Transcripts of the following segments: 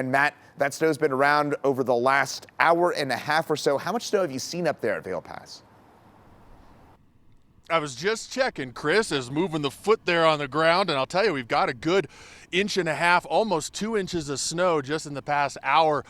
And Matt, that snow's been around over the last hour and a half or so. How much snow have you seen up there at Vail Pass? I was just checking. Chris is moving the foot there on the ground, and I'll tell you, we've got a good inch and a half, almost 2 inches of snow just in the past hour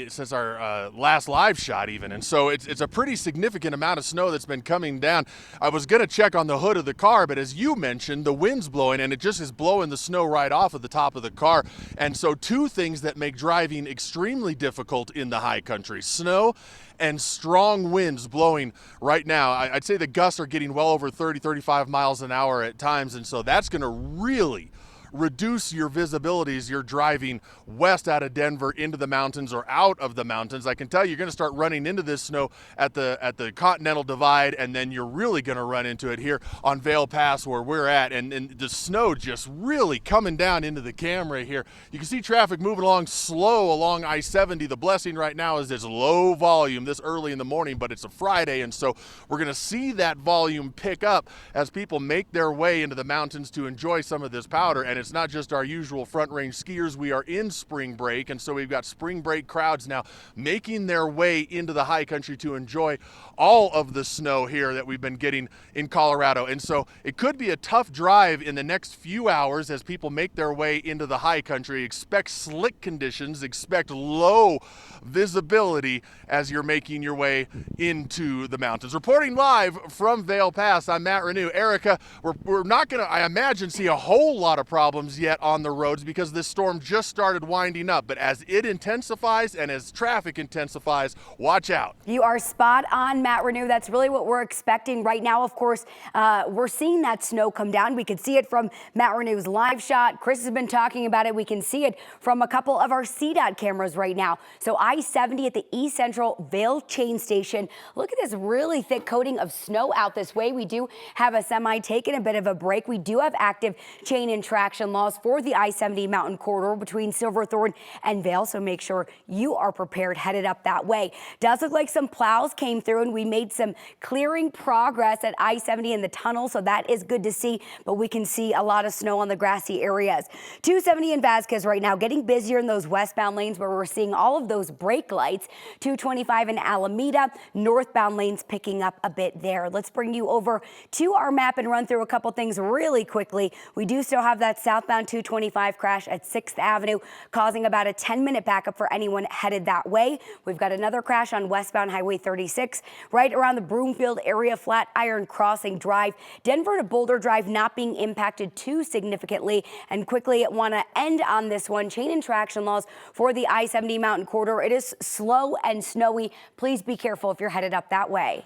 since our last live shot even. And so it's a pretty significant amount of snow that's been coming down. I was going to check on the hood of the car, but as you mentioned, the wind's blowing, and it just is blowing the snow right off of the top of the car. And so two things that make driving extremely difficult in the high country: snow and strong winds blowing right now. I'd say the gusts are getting well over 30, 35 miles an hour at times, and so that's going to really reduce your visibility as you're driving west out of Denver into the mountains or out of the mountains. I can tell you, you're going to start running into this snow at the Continental Divide, and then you're really going to run into it here on Vail Pass where we're at, and the snow just really coming down into the camera here. You can see traffic moving along slow along I-70. The blessing right now is there's low volume this early in the morning, but it's a Friday, and so we're going to see that volume pick up as people make their way into the mountains to enjoy some of this powder. And it's not just our usual front range skiers. We are in spring break, and so we've got spring break crowds now making their way into the high country to enjoy all of the snow here that we've been getting in Colorado. And so it could be a tough drive in the next few hours as people make their way into the high country. Expect slick conditions, expect low visibility as you're making your way into the mountains. Reporting live from Vail Pass, I'm Matt Renew. Erica, we're not going to, I imagine, see a whole lot of problems yet on the roads because this storm just started winding up, but as it intensifies and as traffic intensifies, watch out. You are spot on, Matt Renew. That's really what we're expecting right now. Of course, we're seeing that snow come down. We can see it from Matt Renew's live shot. Chris has been talking about it. We can see it from a couple of our CDOT cameras right now. So I-70 at the East Central Vail Chain Station. Look at this really thick coating of snow out this way. We do have a semi taking a bit of a break. We do have active chain and traction laws for the I-70 mountain corridor between Silverthorne and Vail, so make sure you are prepared headed up that way. Does look like some plows came through and we made some clearing progress at I-70 in the tunnel, so that is good to see, but we can see a lot of snow on the grassy areas. 270 in Vasquez right now getting busier in those westbound lanes where we're seeing all of those brake lights. 225 in Alameda, northbound lanes picking up a bit there. Let's bring you over to our map and run through a couple things really quickly. We do still have that southbound 225 crash at 6th Avenue, causing about a 10-minute backup for anyone headed that way. We've got another crash on westbound Highway 36, right around the Broomfield area, Flatiron Crossing Drive. Denver to Boulder Drive not being impacted too significantly. And quickly want to end on this one. Chain and traction laws for the I-70 mountain corridor. It is slow and snowy. Please be careful if you're headed up that way.